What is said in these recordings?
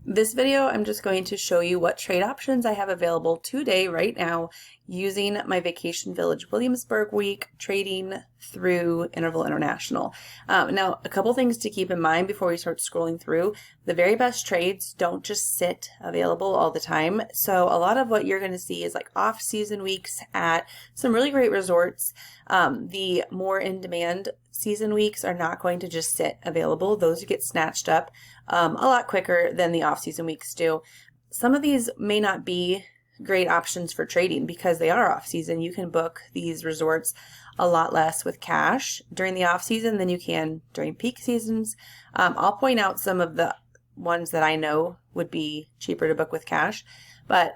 This video, I'm just going to show you what trade options I have available today, right now, using my Vacation Village Williamsburg week trading through Interval International. Now, a couple things to keep in mind before we start scrolling through. The very best trades don't just sit available all the time. So a lot of what you're going to see is like off-season weeks at some really great resorts. The more in-demand season weeks are not going to just sit available. Those get snatched up a lot quicker than the off-season weeks do. Some of these may not be great options for trading because they are off-season. You can book these resorts a lot less with cash during the off-season than you can during peak seasons. I'll point out some of the ones that I know would be cheaper to book with cash, but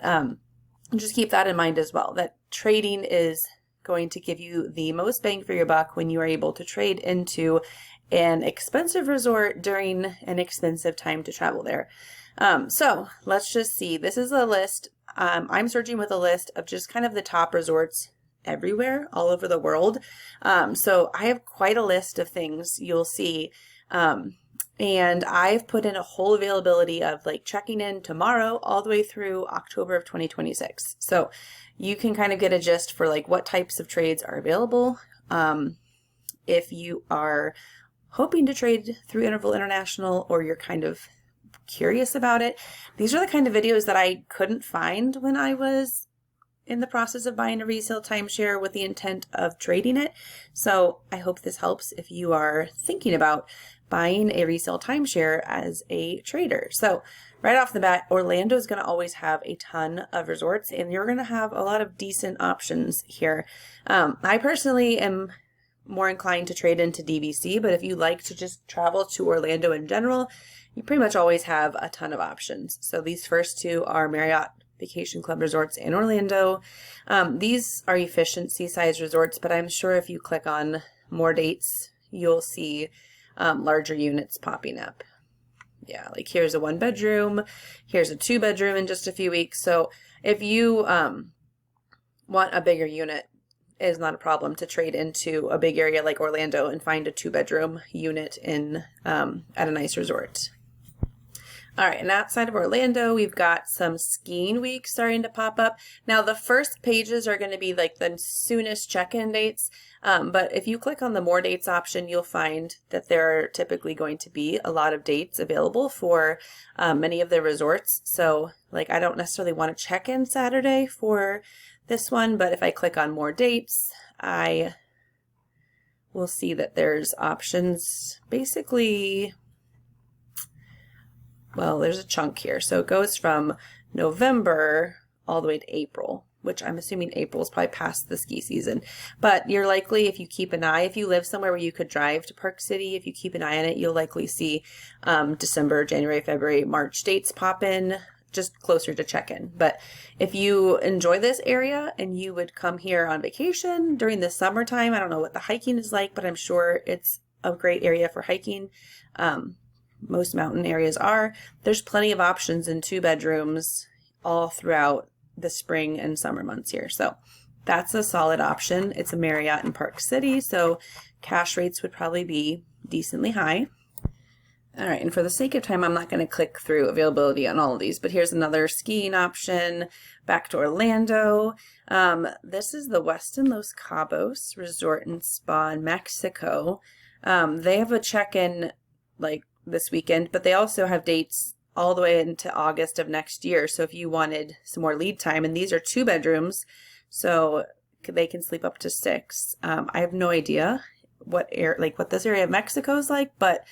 just keep that in mind as well, that trading is going to give you the most bang for your buck when you are able to trade into an expensive resort during an expensive time to travel there. So let's just see. This is a list. I'm searching with a list of just kind of the top resorts everywhere, all over the world. So I have quite a list of things you'll see. And I've put in a whole availability of like checking in tomorrow all the way through October of 2026. So you can kind of get a gist for like what types of trades are available. If you are hoping to trade through Interval International or you're kind of curious about it, these are the kind of videos that I couldn't find when I was in the process of buying a resale timeshare with the intent of trading it. So I hope this helps if you are thinking about buying a resale timeshare as a trader. So right off the bat, Orlando is going to always have a ton of resorts and you're going to have a lot of decent options here. I personally am more inclined to trade into DVC, but if you like to just travel to Orlando in general, you pretty much always have a ton of options. So these first two are Marriott Vacation Club resorts in Orlando. These are efficient seaside resorts, but I'm sure if you click on more dates, you'll see larger units popping up. Yeah, like here's a 1-bedroom, here's a 2-bedroom in just a few weeks. So if you want a bigger unit, it is not a problem to trade into a big area like Orlando and find a 2-bedroom unit in at a nice resort. All right, and outside of Orlando, we've got some skiing weeks starting to pop up. Now, the first pages are going to be like the soonest check-in dates, but if you click on the more dates option, you'll find that there are typically going to be a lot of dates available for many of the resorts. So, like, I don't necessarily want to check in Saturday for this one, but if I click on more dates, I will see that there's options basically. Well, there's a chunk here. So it goes from November all the way to April, which I'm assuming April is probably past the ski season. But you're likely, if you keep an eye, if you live somewhere where you could drive to Park City, if you keep an eye on it, you'll likely see December, January, February, March dates pop in just closer to check-in. But if you enjoy this area and you would come here on vacation during the summertime, I don't know what the hiking is like, but I'm sure it's a great area for hiking. Most mountain areas are. There's plenty of options in 2-bedrooms all throughout the spring and summer months here. So that's a solid option. It's a Marriott in Park City, so cash rates would probably be decently high. All right, and for the sake of time, I'm not going to click through availability on all of these, but here's another skiing option back to Orlando. This is the Westin Los Cabos Resort and Spa in Mexico. They have a check-in like this weekend, but they also have dates all the way into August of next year. So if you wanted some more lead time, and these are 2-bedrooms, so they can sleep up to 6. I have no idea what this area of Mexico is like, but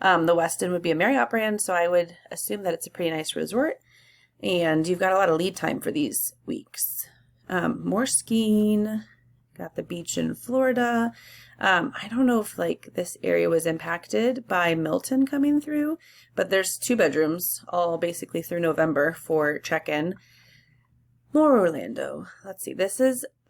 the Westin would be a Marriott brand, so I would assume that it's a pretty nice resort, and you've got a lot of lead time for these weeks. More skiing. Got the beach in Florida. I don't know if like this area was impacted by Milton coming through, but there's 2-bedrooms all basically through November for check-in. More Orlando. Let's see.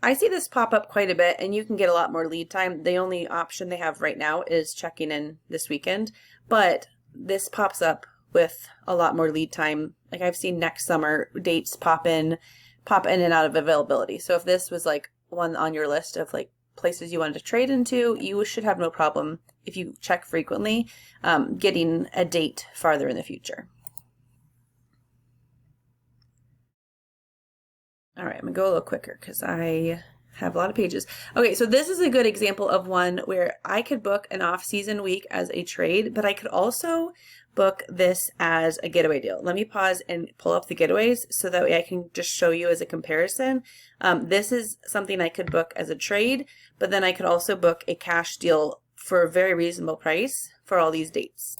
I see this pop up quite a bit and you can get a lot more lead time. The only option they have right now is checking in this weekend, but this pops up with a lot more lead time. Like I've seen next summer dates pop in and out of availability. So if this was like one on your list of like places you wanted to trade into, you should have no problem if you check frequently getting a date farther in the future. All right, I'm gonna go a little quicker because I have a lot of pages. Okay, so this is a good example of one where I could book an off-season week as a trade, but I could also book this as a getaway deal. Let me pause and pull up the getaways so that way I can just show you as a comparison. This is something I could book as a trade, but then I could also book a cash deal for a very reasonable price for all these dates.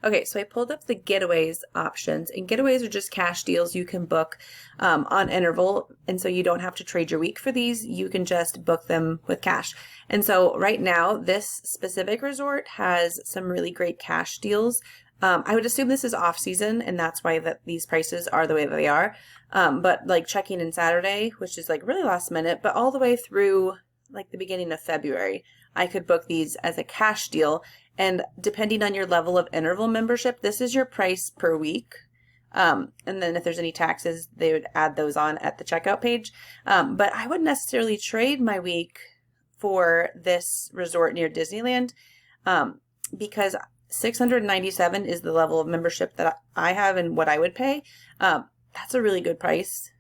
Okay, so I pulled up the getaways options, and getaways are just cash deals you can book on interval, and so you don't have to trade your week for these. You can just book them with cash. And so right now, this specific resort has some really great cash deals. I would assume this is off season, and that's why these prices are the way that they are. But like checking in Saturday, which is like really last minute, but all the way through like the beginning of February, I could book these as a cash deal. And depending on your level of interval membership, this is your price per week. And then if there's any taxes, they would add those on at the checkout page. But I wouldn't necessarily trade my week for this resort near Disneyland because $697 is the level of membership that I have and what I would pay. That's a really good price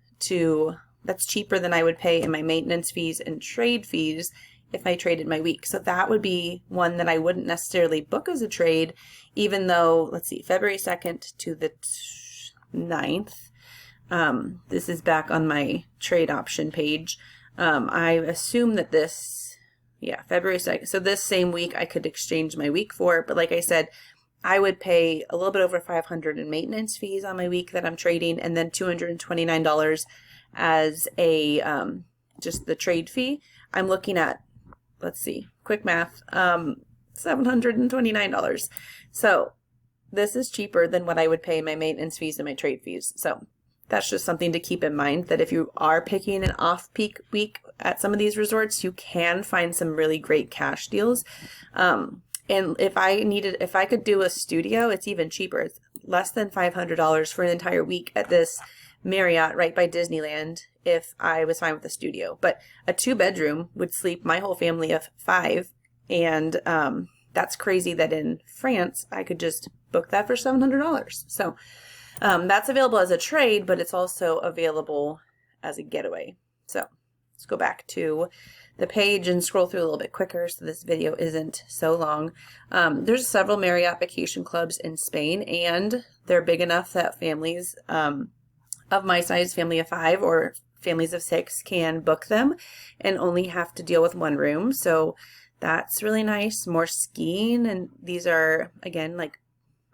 that's cheaper than I would pay in my maintenance fees and trade fees if I traded my week. So that would be one that I wouldn't necessarily book as a trade, even though, let's see, February 2nd to the 9th. This is back on my trade option page. I assume that February 2nd. So this same week I could exchange my week for, but like I said, I would pay a little bit over $500 in maintenance fees on my week that I'm trading, and then $229 as just the trade fee. I'm looking at, let's see, quick math, $729. So this is cheaper than what I would pay my maintenance fees and my trade fees. So that's just something to keep in mind, that if you are picking an off-peak week at some of these resorts, you can find some really great cash deals. And if I could do a studio, it's even cheaper. It's less than $500 for an entire week at this Marriott right by Disneyland if I was fine with a studio. But a 2-bedroom would sleep my whole family of 5, and that's crazy that in France I could just book that for $700. So that's available as a trade, but it's also available as a getaway. So let's go back to the page and scroll through a little bit quicker so this video isn't so long. There's several Marriott vacation clubs in Spain, and they're big enough that families of my size, family of 5 or families of 6, can book them and only have to deal with one room. So that's really nice. More skiing, and these are, again, like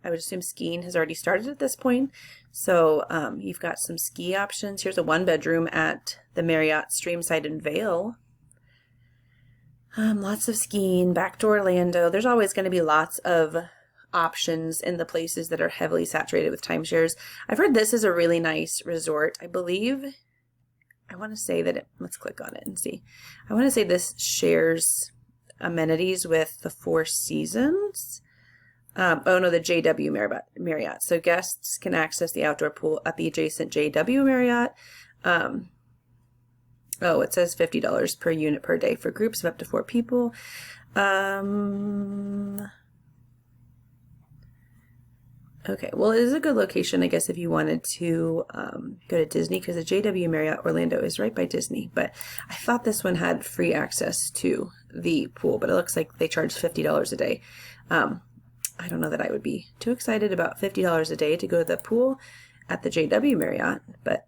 I would assume skiing has already started at this point. So you've got some ski options. Here's a 1-bedroom at the Marriott Streamside in Vail. Lots of skiing. Back to Orlando. There's always going to be lots of options in the places that are heavily saturated with timeshares. I've heard this is a really nice resort. I want to say that let's click on it and see. I want to say this shares amenities with the Four Seasons. The JW Marriott. So guests can access the outdoor pool at the adjacent JW Marriott. It says $50 per unit per day for groups of up to 4 people. Okay, well, it is a good location, I guess, if you wanted to go to Disney, because the JW Marriott Orlando is right by Disney. But I thought this one had free access to the pool, but it looks like they charge $50 a day. I don't know that I would be too excited about $50 a day to go to the pool at the JW Marriott, but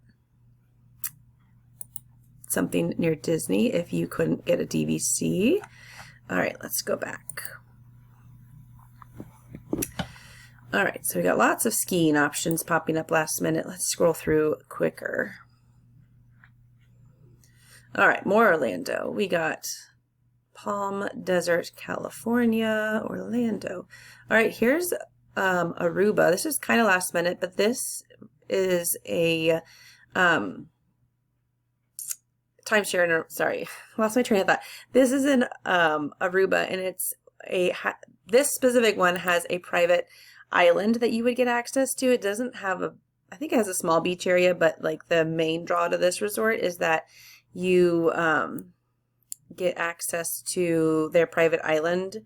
something near Disney if you couldn't get a DVC. All right, let's go back. All right, so we got lots of skiing options popping up last minute. Let's scroll through quicker. All right, more Orlando. We got Palm Desert, California, Orlando. All right, here's Aruba. This is kind of last minute, but this is a timeshare. Sorry, lost my train of thought. This is in Aruba, and it's this specific one has a private island that you would get access to. It doesn't have I think it has a small beach area, but like the main draw to this resort is that you get access to their private island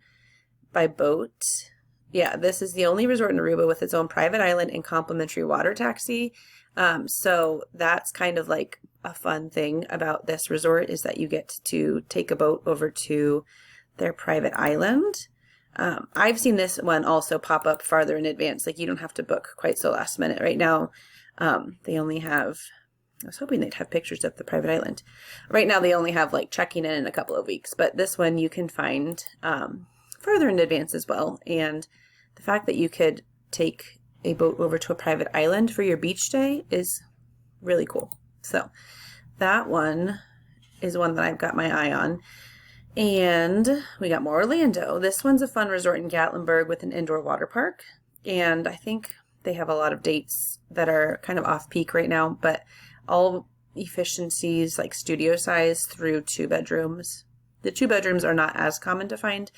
by boat. Yeah, this is the only resort in Aruba with its own private island and complimentary water taxi. So that's kind of like a fun thing about this resort is that you get to take a boat over to their private island. I've seen this one also pop up farther in advance. Like you don't have to book quite so last minute. Right now, they only have, I was hoping they'd have pictures of the private island. Right now they only have like checking in a couple of weeks, but this one you can find further in advance as well. And the fact that you could take a boat over to a private island for your beach day is really cool. So that one is one that I've got my eye on. And we got more Orlando. This one's a fun resort in Gatlinburg with an indoor water park. And I think they have a lot of dates that are kind of off peak right now, but all efficiencies like studio size through 2 bedrooms. The 2 bedrooms are not as common to find,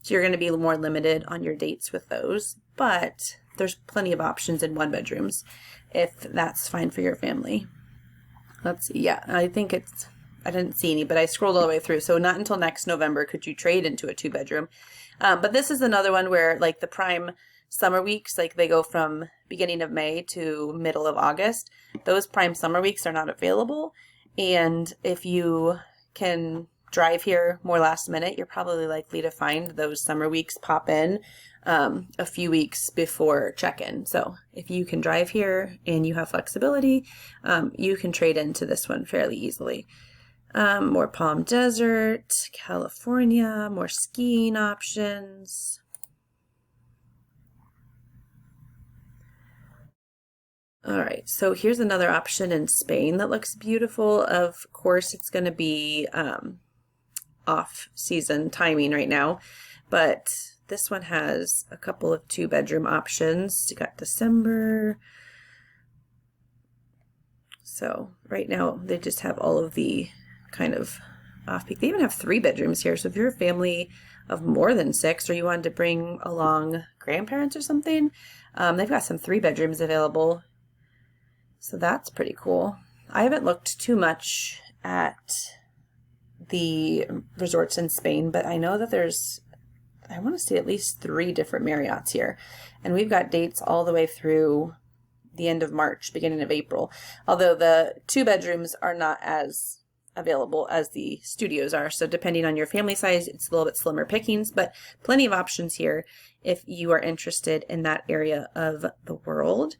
so you're going to be more limited on your dates with those, but there's plenty of options in 1 bedrooms if that's fine for your family. Let's see. Yeah, I didn't see any, but I scrolled all the way through. So not until next November could you trade into a 2 bedroom. But this is another one where like the prime summer weeks, like they go from beginning of May to middle of August. Those prime summer weeks are not available. And if you can drive here more last minute, you're probably likely to find those summer weeks pop in a few weeks before check-in. So if you can drive here and you have flexibility, you can trade into this one fairly easily. More Palm Desert, California, more skiing options. All right, so here's another option in Spain that looks beautiful. Of course, it's going to be off-season timing right now, but this one has a couple of 2 bedroom options. You got December. So right now they just have all of the kind of off-peak. They even have 3 bedrooms here. So if you're a family of more than 6 or you wanted to bring along grandparents or something, they've got some 3 bedrooms available. So that's pretty cool. I haven't looked too much at the resorts in Spain, but I know that I want to see at least 3 different Marriotts here. And we've got dates all the way through the end of March, beginning of April. Although the 2 bedrooms are not as available as the studios are. So depending on your family size, it's a little bit slimmer pickings, but plenty of options here if you are interested in that area of the world.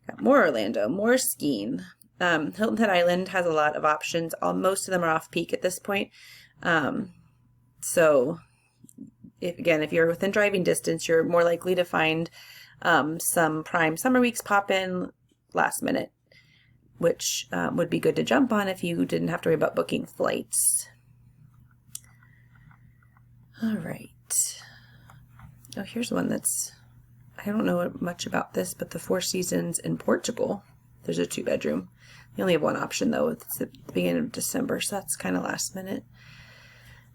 Got more Orlando, more skiing. Hilton Head Island has a lot of options. Most of them are off peak at this point. So if you're within driving distance, you're more likely to find some prime summer weeks pop in last minute, which would be good to jump on if you didn't have to worry about booking flights. All right. Oh, here's one I don't know much about this, but the Four Seasons in Portugal. There's a 2 bedroom. You only have 1 option though. It's the beginning of December, so that's kind of last minute.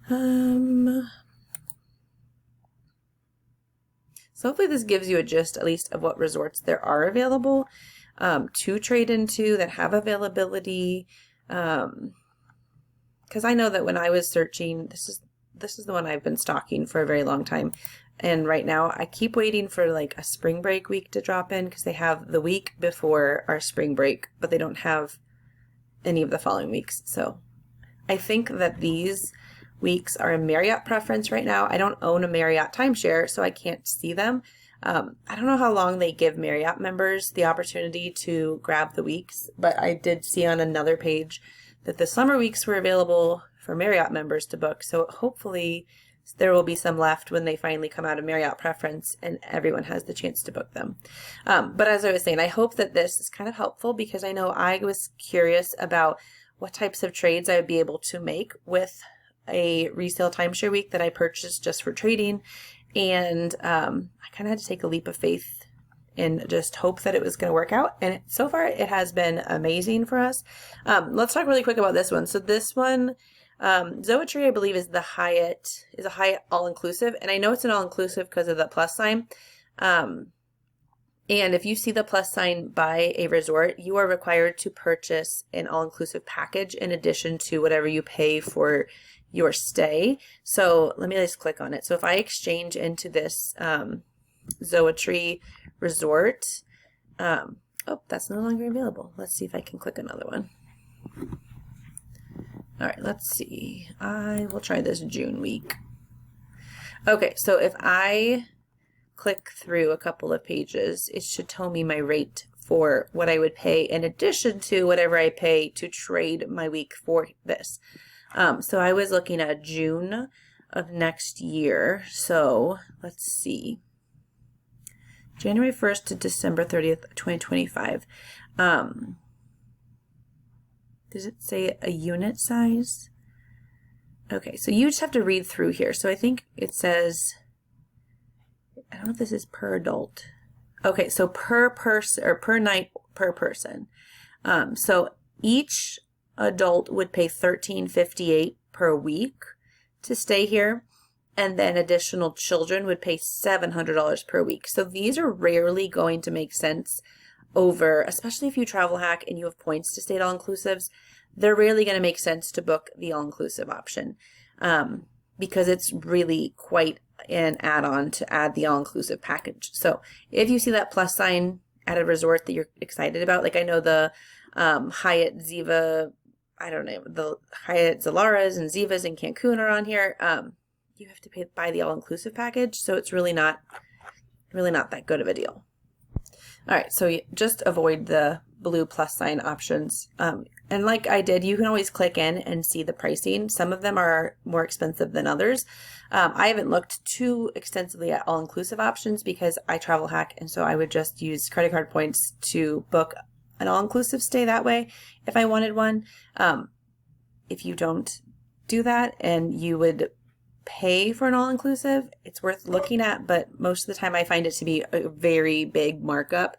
So hopefully this gives you a gist at least of what resorts there are available to trade into that have availability. Because I know that when I was searching, this is the one I've been stalking for a very long time. And right now I keep waiting for like a spring break week to drop in because they have the week before our spring break, but they don't have any of the following weeks. So I think that these weeks are a Marriott preference right now. I don't own a Marriott timeshare, so I can't see them. I don't know how long they give Marriott members the opportunity to grab the weeks, but I did see on another page that the summer weeks were available for Marriott members to book. So hopefully there will be some left when they finally come out of Marriott preference and everyone has the chance to book them. But as I was saying, I hope that this is kind of helpful because I know I was curious about what types of trades I would be able to make with a resale timeshare week that I purchased just for trading. And I kind of had to take a leap of faith and just hope that it was going to work out. And so far it has been amazing for us. Let's talk really quick about this one. So this one, Zoetry, I believe, is a Hyatt all-inclusive. And I know it's an all-inclusive because of the plus sign. And if you see the plus sign by a resort, you are required to purchase an all-inclusive package in addition to whatever you pay for your stay. So let me just click on it. So if I exchange into this Zoetry resort, oh, that's no longer available. Let's see if I can click another one. All right, let's see. I will try this June week. Okay, so if I click through a couple of pages, it should tell me my rate for what I would pay in addition to whatever I pay to trade my week for this. So I was looking at June of next year. So let's see. January 1st to December 30th, 2025. Does it say a unit size? Okay, so you just have to read through here. So I think it says, I don't know if this is per adult. Okay, so per person or per night per person. So each adult would pay $13.58 per week to stay here, and then additional children would pay $700 per week. So these are rarely going to make sense over, especially if you travel hack and you have points to stay at all-inclusives, they're rarely going to make sense to book the all-inclusive option because it's really quite an add-on to add the all-inclusive package. So if you see that plus sign at a resort that you're excited about, like I know the Hyatt Ziva, I don't know, the Hyatt Zilaras and Zivas in Cancun are on here. You have to buy the all-inclusive package, so it's really not that good of a deal. All right, so you just avoid the blue plus sign options. And like I did, you can always click in and see the pricing. Some of them are more expensive than others. I haven't looked too extensively at all-inclusive options because I travel hack, and so I would just use credit card points to book an all-inclusive stay that way if I wanted one. If you don't do that and you would pay for an all-inclusive, it's worth looking at, but most of the time I find it to be a very big markup.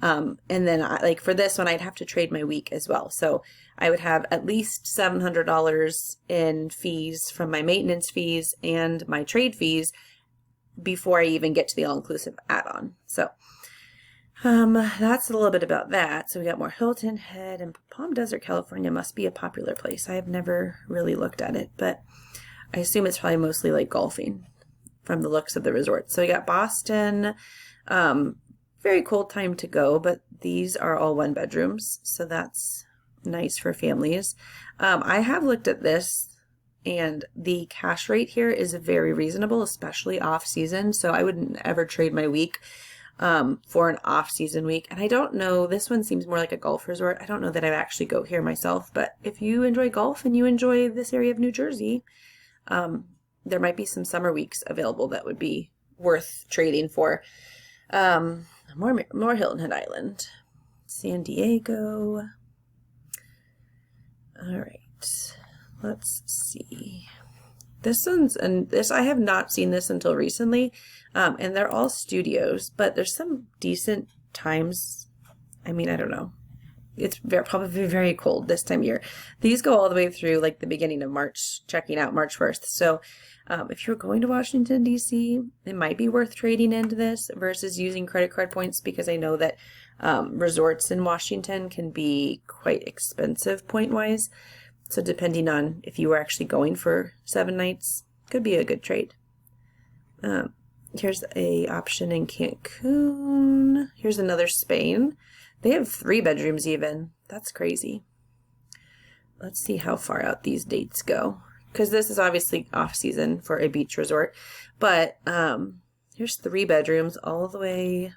And then like for this one, I'd have to trade my week as well. So I would have at least $700 in fees from my maintenance fees and my trade fees before I even get to the all-inclusive add-on. So that's a little bit about that. So we got more Hilton Head, and Palm Desert, California must be a popular place. I have never really looked at it, but I assume it's probably mostly like golfing from the looks of the resort. So we got Boston, very cold time to go, but these are all 1 bedrooms. So that's nice for families. I have looked at this, and the cash rate here is very reasonable, especially off season. So I wouldn't ever trade my week for an off season week. And I don't know, this one seems more like a golf resort. I don't know that I'd actually go here myself, but if you enjoy golf and you enjoy this area of New Jersey, there might be some summer weeks available that would be worth trading for. More Hilton Head Island, San Diego. All right, let's see. This one's, and this, I have not seen this until recently, and they're all studios, but there's some decent times. I mean, I don't know. It's probably very cold this time of year. These go all the way through like the beginning of March, checking out March 1st. So if you're going to Washington, D.C., it might be worth trading into this versus using credit card points, because I know that resorts in Washington can be quite expensive point-wise. So depending on if you were actually going for 7 nights, could be a good trade. Here's a option in Cancun. Here's another Spain. They have 3 bedrooms even. That's crazy. Let's see how far out these dates go, because this is obviously off season for a beach resort. But here's 3 bedrooms all the way.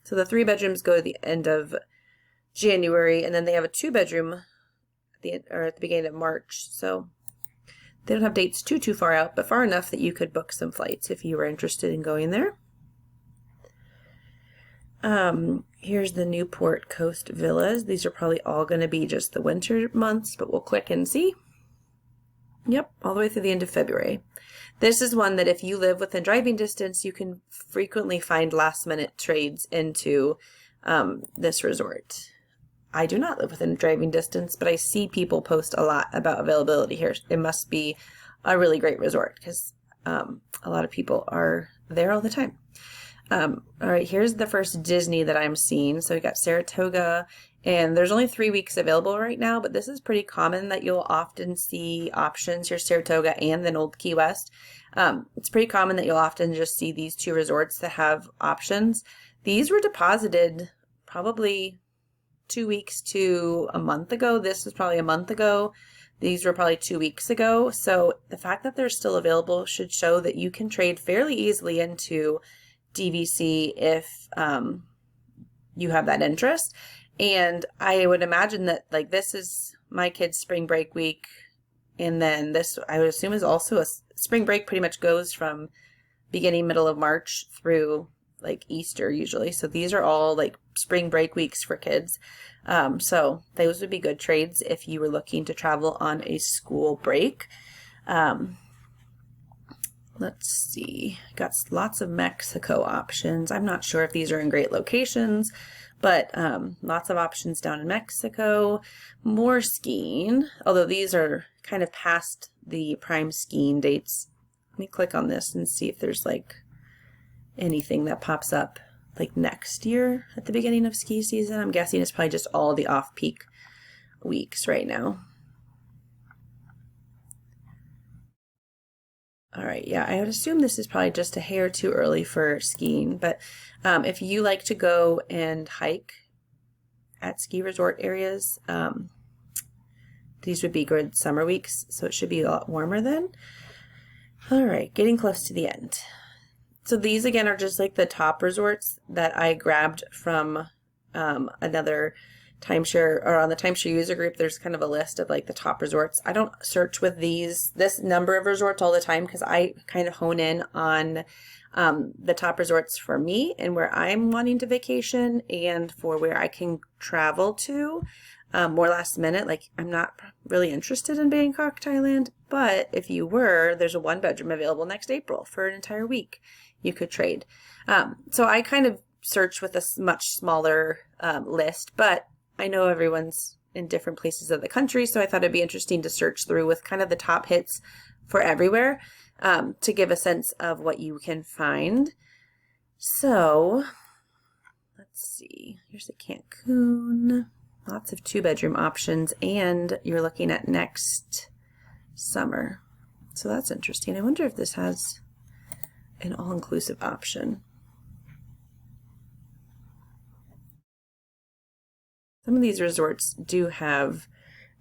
So the 3 bedrooms go to the end of January, and then they have a 2 bedroom at the beginning of March. So they don't have dates too far out, but far enough that you could book some flights if you were interested in going there. Here's the Newport Coast Villas. These are probably all going to be just the winter months, but we'll click and see. Yep, all the way through the end of February. This is one that if you live within driving distance, you can frequently find last-minute trades into this resort. I do not live within driving distance, but I see people post a lot about availability here. It must be a really great resort because a lot of people are there all the time. All right, here's the first Disney that I'm seeing. So we got Saratoga, and there's only 3 weeks available right now, but this is pretty common that you'll often see options. Here's Saratoga and then Old Key West. It's pretty common that you'll often just see these 2 resorts that have options. These were deposited probably 2 weeks to a month ago. This was probably a month ago. These were probably 2 weeks ago. So the fact that they're still available should show that you can trade fairly easily into DVC if you have that interest. And I would imagine that like this is my kid's spring break week. And then this, I would assume, is also a spring break pretty much goes from beginning, middle of March through like Easter usually. So these are all like spring break weeks for kids. So those would be good trades if you were looking to travel on a school break. Let's see, got lots of Mexico options. I'm not sure if these are in great locations, but lots of options down in Mexico. More skiing, although these are kind of past the prime skiing dates. Let me click on this and see if there's like anything that pops up like next year at the beginning of ski season. I'm guessing it's probably just all the off-peak weeks right now. All right, yeah, I would assume this is probably just a hair too early for skiing, but if you like to go and hike at ski resort areas, these would be good summer weeks, so it should be a lot warmer then. All right, getting close to the end. So these again are just like the top resorts that I grabbed from another timeshare, or on the timeshare user group, there's kind of a list of like the top resorts. I don't search with this number of resorts all the time because I kind of hone in on the top resorts for me and where I'm wanting to vacation and for where I can travel to more last minute. Like I'm not really interested in Bangkok, Thailand, but if you were, there's a 1-bedroom available next April for an entire week. You could trade. So I kind of search with a much smaller list, but I know everyone's in different places of the country, so I thought it'd be interesting to search through with kind of the top hits for everywhere to give a sense of what you can find. So let's see, here's a Cancun, lots of 2-bedroom options, and you're looking at next summer. So that's interesting. I wonder if this has an all-inclusive option. Some of these resorts do have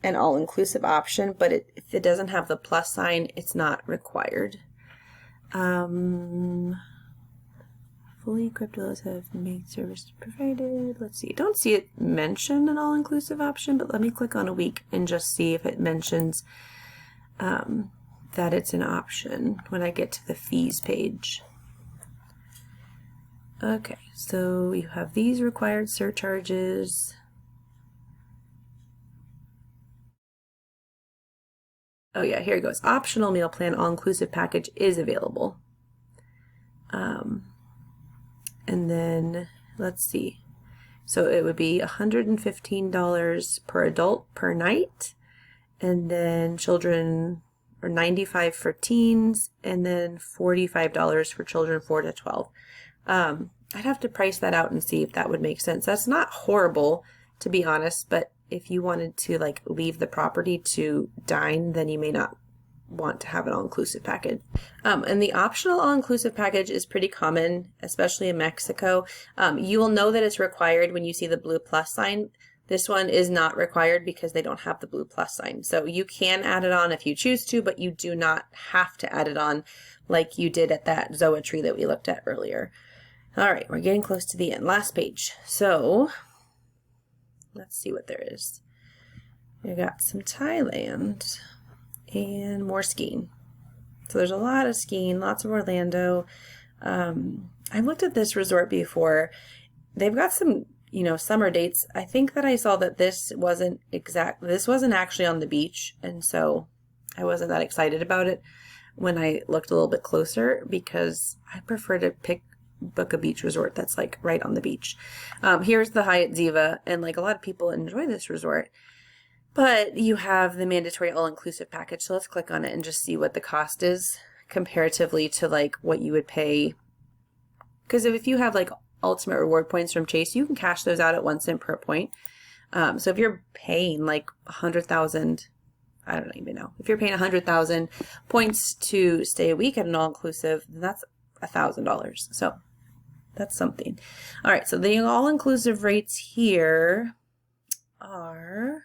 an all-inclusive option, but if it doesn't have the plus sign, it's not required. Fully equipped villas have maid service provided. Let's see. I don't see it mention an all-inclusive option, but let me click on a week and just see if it mentions that it's an option when I get to the fees page. Okay, so you have these required surcharges. Oh yeah, here it goes. Optional meal plan all-inclusive package is available. And then let's see. So it would be $115 per adult per night, and then children, or $95 for teens, and then $45 for children 4 to 12. I'd have to price that out and see if that would make sense. That's not horrible, to be honest, but if you wanted to like leave the property to dine, then you may not want to have an all-inclusive package. And the optional all-inclusive package is pretty common, especially in Mexico. You will know that it's required when you see the blue plus sign. This one is not required because they don't have the blue plus sign. So you can add it on if you choose to, but you do not have to add it on like you did at that Zoa tree that we looked at earlier. All right, we're getting close to the end. Last page. So let's see what there is. We got some Thailand and more skiing. So there's a lot of skiing, lots of Orlando. I looked at this resort before. They've got some, summer dates. I think that I saw that this wasn't actually on the beach, and so I wasn't that excited about it when I looked a little bit closer because I prefer to book a beach resort that's like right on the beach. Here's the Hyatt Ziva, and like a lot of people enjoy this resort, but you have the mandatory all-inclusive package. So let's click on it and just see what the cost is comparatively to like what you would pay. Because if you have like ultimate reward points from Chase, you can cash those out at 1 cent per point. So if you're paying like 100,000, I don't even know. If you're paying 100,000 points to stay a week at an all-inclusive, then that's $1,000. So that's something. All right, so the all-inclusive rates here are,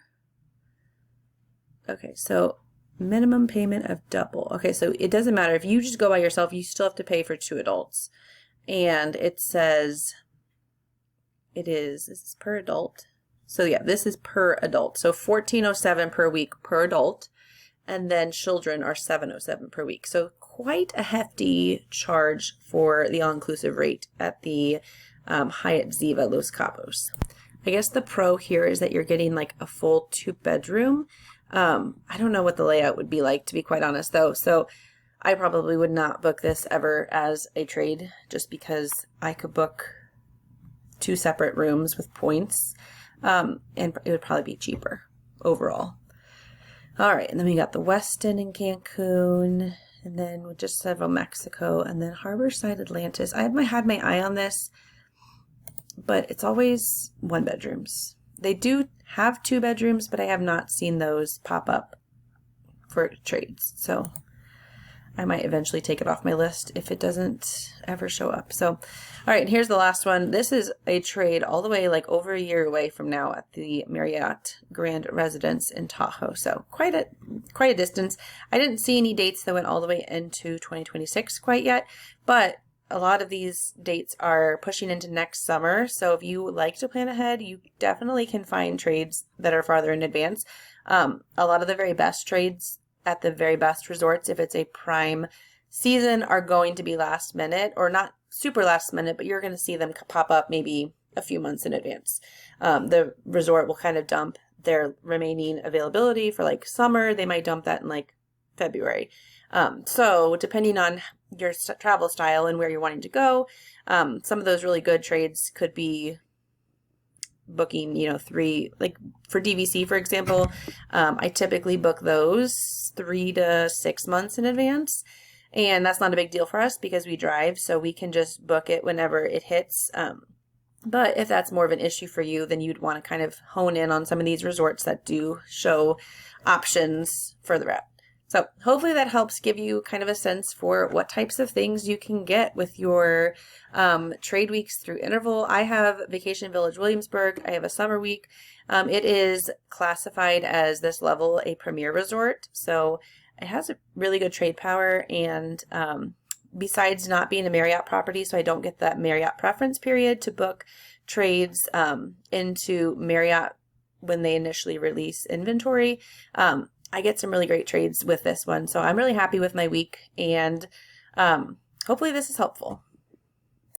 Okay, so minimum payment of double. Okay, so it doesn't matter. If you just go by yourself, you still have to pay for 2 adults. And it says this is per adult. So yeah, this is per adult. So $14.07 per week per adult. And then children are $7.07 per week. So quite a hefty charge for the all-inclusive rate at the Hyatt Ziva Los Cabos. I guess the pro here is that you're getting like a full 2-bedroom. I don't know what the layout would be like, to be quite honest, though. So I probably would not book this ever as a trade, just because I could book 2 separate rooms with points, and it would probably be cheaper overall. All right, and then we got the Westin in Cancun, and then just several Mexico, and then Harborside Atlantis. I had my eye on this, but it's always 1 bedrooms. They do have 2 bedrooms, but I have not seen those pop up for trades. So I might eventually take it off my list if it doesn't ever show up. So, all right, here's the last one. This is a trade all the way like over a year away from now at the Marriott Grand Residence in Tahoe. So quite a distance. I didn't see any dates that went all the way into 2026 quite yet, but a lot of these dates are pushing into next summer. So if you like to plan ahead, you definitely can find trades that are farther in advance. A lot of the very best trades at the very best resorts, if it's a prime season, are going to be last minute, or not super last minute, but you're going to see them pop up maybe a few months in advance. The resort will kind of dump their remaining availability for like summer. They might dump that in like February. So depending on your travel style and where you're wanting to go, some of those really good trades could be booking, 3, like for DVC, for example, I typically book those 3 to 6 months in advance. And that's not a big deal for us because we drive, so we can just book it whenever it hits. But if that's more of an issue for you, then you'd want to kind of hone in on some of these resorts that do show options further out. So hopefully that helps give you kind of a sense for what types of things you can get with your trade weeks through Interval. I have Vacation Village Williamsburg. I have a summer week. It is classified as this level a premier resort. So it has a really good trade power, and besides not being a Marriott property, so I don't get that Marriott preference period to book trades into Marriott when they initially release inventory. I get some really great trades with this one. So I'm really happy with my week, and hopefully this is helpful.